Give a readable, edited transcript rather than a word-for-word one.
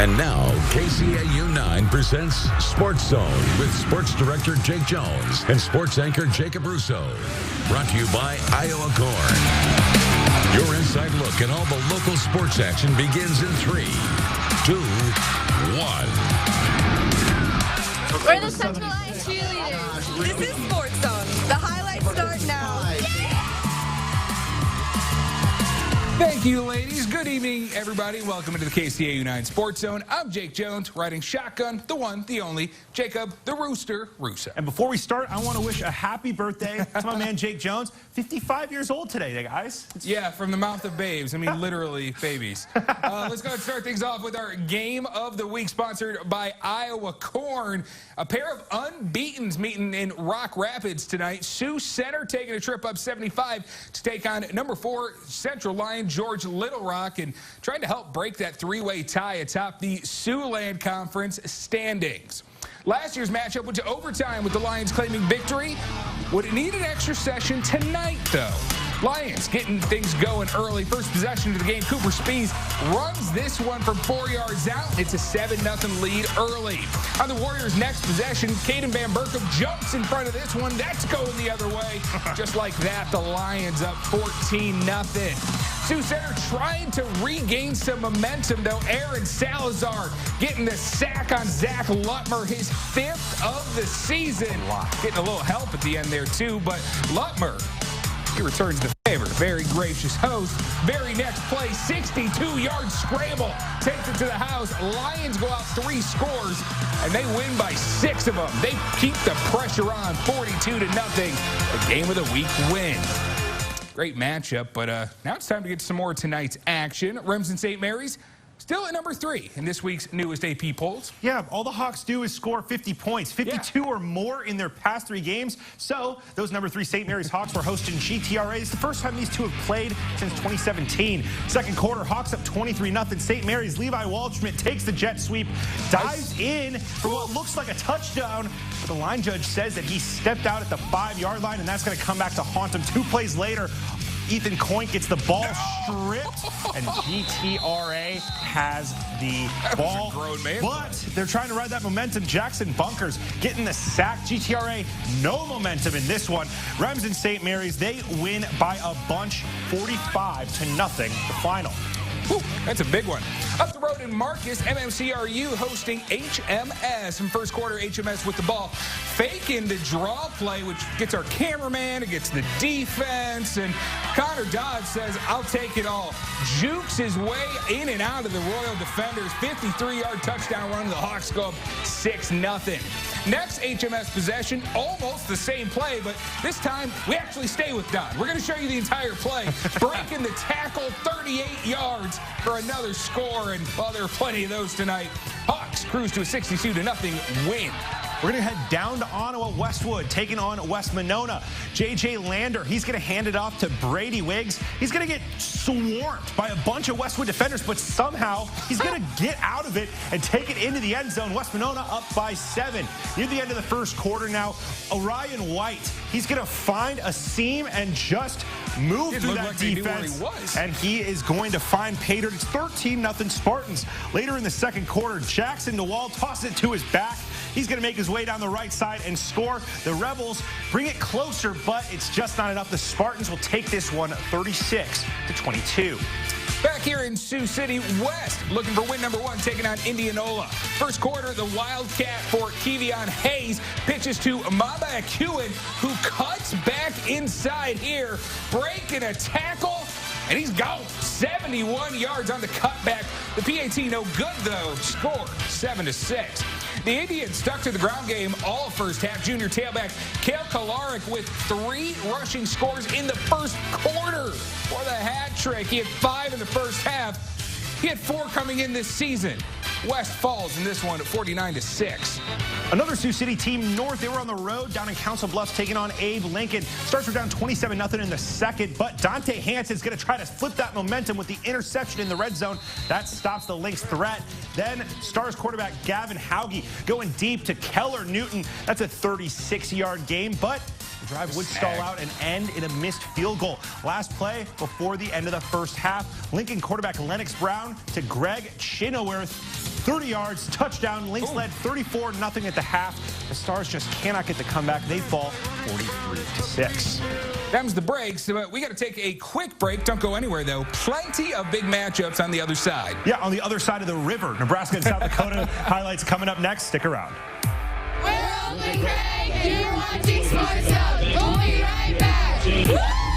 And now, KCAU-9 presents SprotsZone with Sports Director Jake Jones and Sports Anchor Jacob Russo. Brought to you by Iowa Corn. Your inside look at all the local sports action begins in 3, 2, 1. We're the Central Line cheerleaders. This is SprotsZone. The highlights start now. Thank you, ladies. Good evening, everybody. Welcome into the KCAU-9 SprotsZone. I'm Jake Jones, riding shotgun, the one, the only, Jacob, the Rooster, Russo. And before we start, I want to wish a happy birthday to my man Jake Jones. 55 years old today, guys. Yeah, from the mouth of babes. I mean, literally babies. Let's go ahead and start things off with our game of the week, sponsored by Iowa Corn. A pair of unbeatens meeting in Rock Rapids tonight. Sioux Center taking a trip up 75 to take on number 4 Central Line George Little Rock, and trying to help break that three-way tie atop the Siouxland Conference standings. Last year's matchup went to overtime with the Lions claiming victory. Would it need an extra session tonight, though? Lions getting things going early. First possession of the game, Cooper Spees runs this one from 4 yards out. It's a 7-0 lead early. On the Warriors' next possession, Caden Van Berkom jumps in front of this one. That's going the other way. Just like that, the Lions up 14-0. Sioux Center trying to regain some momentum, though. Aaron Salazar getting the sack on Zach Lutmer, his 5th of the season. Getting a little help at the end there, too, but Lutmer, he returns the favor. Very gracious host. Very next play, 62-yard scramble. Takes it to the house. Lions go out 3 scores, and they win by 6 of them. They keep the pressure on, 42-0. A game of the week win. Great matchup, but now it's time to get some more tonight's action. Remsen St. Mary's still at number 3 in this week's newest AP polls. Yeah, all the Hawks do is score 50 points, 52 or more in their past 3 games. So those number 3 St. Mary's Hawks were hosting GTRA. It's the first time these two have played since 2017. Second quarter, Hawks up 23-0. St. Mary's Levi Waldschmidt takes the jet sweep, dives in for what looks like a touchdown. The line judge says that he stepped out at the 5-yard line, and that's going to come back to haunt him. 2 plays later, Ethan Coint gets the ball stripped, and GTRA has the ball. But they're trying to ride that momentum. Jackson Bunkers getting the sack. GTRA, no momentum in this one. Remsen St. Mary's, they win by a bunch, 45-0, the final. Whew, that's a big one. Up the road in Marcus, MMCRU hosting HMS. In first quarter, HMS with the ball, faking the draw play, which gets our cameraman, it gets the defense, and Connor Dodds says, I'll take it all. Jukes his way in and out of the Royal defenders. 53-yard touchdown run. The Hawks go up 6-0. Next HMS possession, almost the same play, but this time we actually stay with Don. We're going to show you the entire play. Breaking the tackle, 38 yards for another score, and well, there are plenty of those tonight. Hawks cruise to a 62-0 win. We're going to head down to Ottawa Westwood, taking on West Monona. J.J. Lander, he's going to hand it off to Brady Wiggs. He's going to get swarmed by a bunch of Westwood defenders, but somehow he's going to get out of it and take it into the end zone. West Monona up by 7. Near the end of the first quarter now, Orion White, he's going to find a seam and just move through that defense. And he is going to find Pater. It's 13-0 Spartans. Later in the second quarter, Jackson DeWall tosses it to his back. He's going to make his way down the right side and score. The Rebels bring it closer, but it's just not enough. The Spartans will take this one 36-22. Back here in Sioux City, West looking for win number 1, taking on Indianola. First quarter, the Wildcat for Kevion Hayes pitches to Mamba Akuin, who cuts back inside here, breaking a tackle, and he's gone. 71 yards on the cutback. The PAT no good, though. Score 7-6. The Indians stuck to the ground game all first half. Junior tailback Kale Kolarik with 3 rushing scores in the first quarter for the hat trick. He had 5 in the first half. He had 4 coming in this season. West falls in this one at 49-6. Another Sioux City team, North, they were on the road down in Council Bluffs taking on Abe Lincoln. Stars were down 27-0 in the second, but Dante Hansen's going to try to flip that momentum with the interception in the red zone. That stops the Lynx threat. Then Stars quarterback Gavin Hauge going deep to Keller Newton. That's a 36-yard game, but the drive would stall out and end in a missed field goal. Last play before the end of the first half, Lincoln quarterback Lennox Brown to Greg Chinoworth. 30 yards, touchdown. Lynx led 34-0 at the half. The Stars just cannot get the comeback. They fall 43-6. Them's the breaks. We got to take a quick break. Don't go anywhere, though. Plenty of big matchups on the other side. Yeah, on the other side of the river. Nebraska and South Dakota highlights coming up next. Stick around. We're Oakland Craig, and you're watching SprotsZone. We'll be right back. Woo!